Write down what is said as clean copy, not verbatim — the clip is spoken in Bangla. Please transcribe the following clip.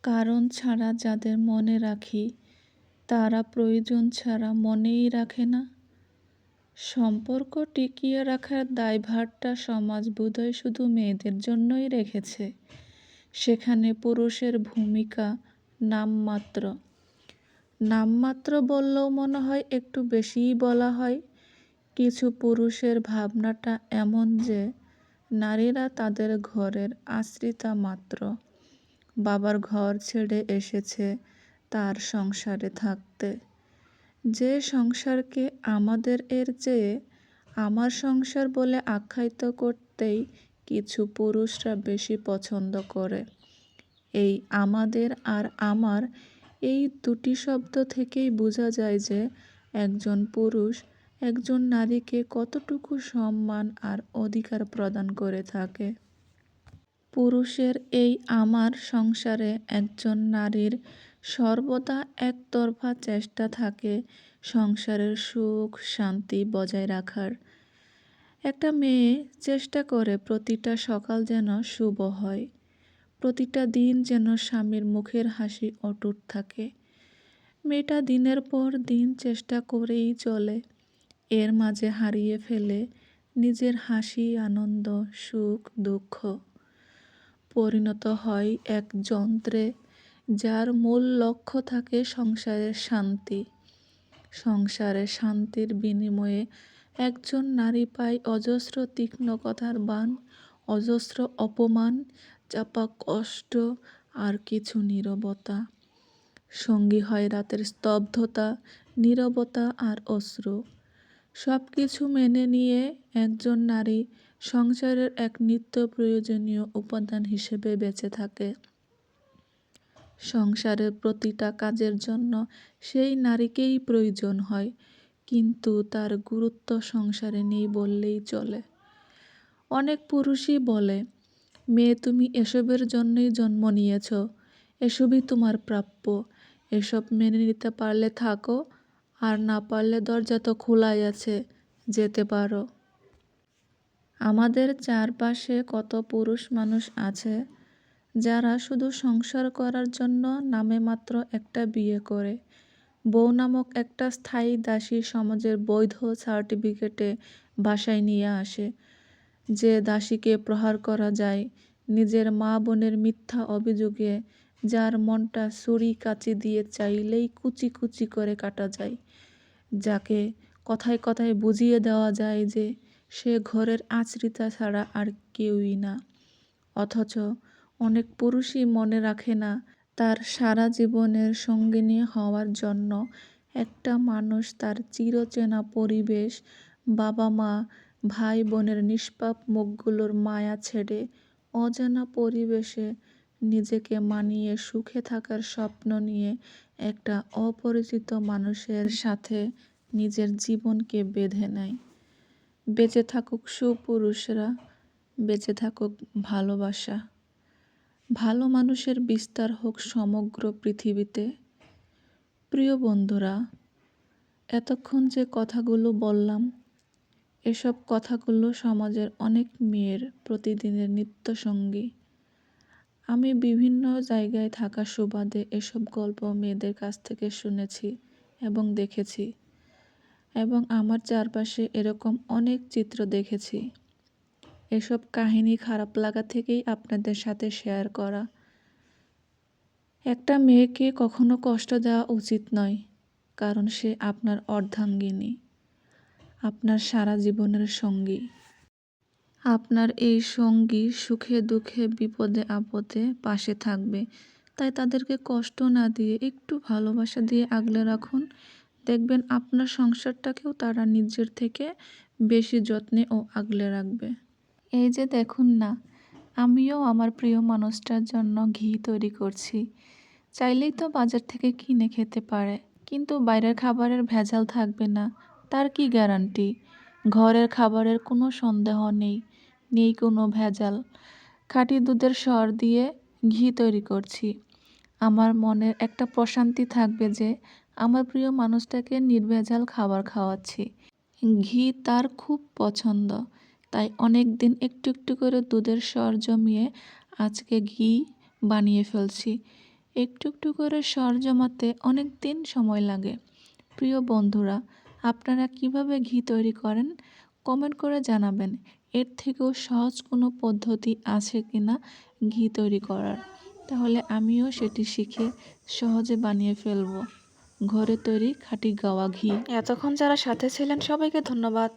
কারণ ছাড়া যাদের মনে রাখি তারা প্রয়োজন ছাড়া মনেই রাখে না। সম্পর্ক টিকিয়ে রাখার দায়ভারটা সমাজ বোধহয় শুধু মেয়েদের জন্যই রেখেছে। সেখানে পুরুষের ভূমিকা নামমাত্র। নামমাত্র বললেও মনে হয় একটু বেশিই বলা হয়। কিছু পুরুষের ভাবনাটা এমন যে নারীরা তাদের ঘরের আশ্রিতা মাত্র। বাবার ঘর ছেড়ে এসেছে তার সংসারে থাকতে। যে সংসারকে আমাদের এর চেয়ে আমার সংসার বলে আখ্যায়িত করতেই কিছু পুরুষরা বেশি পছন্দ করে। এই আমাদের আর আমার এই দুটি শব্দ থেকেই বোঝা যায় যে একজন পুরুষ একজন নারীকে কতটুকু সম্মান আর অধিকার প্রদান করে থাকে। পুরুষের এই আমার সংসারে একজন নারীর সর্বদা একতরফা চেষ্টা থাকে সংসারের সুখ শান্তি বজায় রাখার। একটা মেয়ে চেষ্টা করে প্রতিটা সকাল যেন শুভ হয়, প্রতিটা দিন যেন স্বামীর মুখের হাসি অটুট থাকে। মেয়েটা দিনের পর দিন চেষ্টা করেই চলে, এর মাঝে হারিয়ে ফেলে নিজের হাসি আনন্দ সুখ দুঃখ। পরিণত হয় এক যন্ত্রে যার মূল লক্ষ্য থাকে সংসারের শান্তি। সংসারের শান্তির বিনিময়ে একজন নারী পায় অজস্র তীক্ষ্ণ কথার বাণ, অজস্র অপমান, চাপা কষ্ট আর কিছু নীরবতা। সঙ্গী হয় রাতের স্তব্ধতা, নীরবতা আর অশ্রু। সব কিছু মেনে নিয়ে একজন নারী সংসারের এক নিত্য প্রয়োজনীয় উপাদান হিসেবে বেঁচে থাকে। সংসারের প্রতিটা কাজের জন্য সেই নারীকেই প্রয়োজন হয়, কিন্তু তার গুরুত্ব সংসারে নেই বললেই চলে। অনেক পুরুষই বলে, মেয়ে তুমি এসবের জন্যই জন্ম নিয়েছ, এসবই তোমার প্রাপ্য, এসব মেনে নিতে পারলে থাকো, আর না পারলে দরজা তো খোলাই আছে, যেতে পারো। আমাদের চারপাশে কত পুরুষ মানুষ আছে যারা শুধু সংসার করার জন্য নামে মাত্র একটা বিয়ে করে। বউ নামক একটা স্থায়ী দাসী সমাজের বৈধ সার্টিফিকেটে বাসায় নিয়ে আসে। যে দাসীকে প্রহার করা যায় নিজের মা বোনের মিথ্যা অভিযোগে, যার মনটা ছুরি কাঁচি দিয়ে চাইলেই কুচি কুচি করে কাটা যায়, যাকে কথায় কথায় বুঝিয়ে দেওয়া যায় যে সে ঘরের আশ্রিতা ছাড়া আর কেউই না। অথচ অনেক পুরুষই মনে রাখে না তার সারা জীবনের সঙ্গিনী হওয়ার জন্য একটা মানুষ তার চিরচেনা পরিবেশ, বাবা মা ভাই বোনের নিষ্পাপ মুখগুলোর মায়া ছেড়ে অজানা পরিবেশে নিজেকে মানিয়ে সুখে থাকার স্বপ্ন নিয়ে একটা অপরিচিত মানুষের সাথে নিজের জীবনকে বেঁধে নেয়। বেঁচে থাকুক সুপুরুষরা, বেঁচে থাকুক ভালোবাসা। ভালো মানুষের বিস্তার হোক সমগ্র পৃথিবীতে। প্রিয় বন্ধুরা, এতক্ষণ যে কথাগুলো বললাম, এসব কথাগুলো সমাজের অনেক মেয়ের প্রতিদিনের নিত্যসঙ্গী। আমি বিভিন্ন জায়গায় থাকা সুবাদে এসব গল্প মেয়েদের কাছ থেকে শুনেছি এবং দেখেছি, এবং আমার চারপাশে এরকম অনেক চিত্র দেখেছি। এসব কাহিনী খারাপ লাগা থেকেই আপনাদের সাথে শেয়ার করা। একটা মেয়েকে কখনো কষ্ট দেওয়া উচিত নয়, কারণ সে আপনার অর্ধাঙ্গিনী, আপনার সারা জীবনের সঙ্গী। আপনার এই সঙ্গী সুখে দুঃখে বিপদে আপদে পাশে থাকবে, তাই তাদেরকে কষ্ট না দিয়ে একটু ভালোবাসা দিয়ে আগলে রাখুন। দেখবেন আপনার সংসারটাকেও তারা নিজের থেকে বেশি যত্নে ও আগলে রাখবে। এই যে দেখুন না, আমিও আমার প্রিয় মানুষটার জন্য ঘি তৈরি করছি। চাইলেই তো বাজার থেকে কিনে খেতে পারে, কিন্তু বাইরের খাবারের ভেজাল থাকবে না তার কি গ্যারান্টি? ঘরের খাবারের কোনো সন্দেহ নেই, নেই কোনো ভেজাল। খাঁটি দুধের সর দিয়ে ঘি তৈরি করছি। আমার মনের একটা প্রশান্তি থাকবে যে আমার প্রিয় মানুষটাকে নির্ভেজাল খাবার খাওয়াচ্ছি। ঘি তার খুব পছন্দ, তাই অনেক দিন একটু একটু করে দুধের সর জমিয়ে আজকে ঘি বানিয়ে ফেলছি। একটু একটু করে স্বর জমাতে অনেক দিন সময় লাগে। প্রিয় বন্ধুরা, আপনারা কিভাবে ঘি তৈরি করেন কমেন্ট করে জানাবেন। এর থেকেও সহজ কোনো পদ্ধতি আছে কিনা ঘি তৈরি করার, তাহলে আমিও সেটি শিখে সহজে বানিয়ে ফেলবো ঘরে তৈরি খাঁটি গাওয়া ঘি। এতক্ষণ যারা সাথে ছিলেন সবাইকে ধন্যবাদ।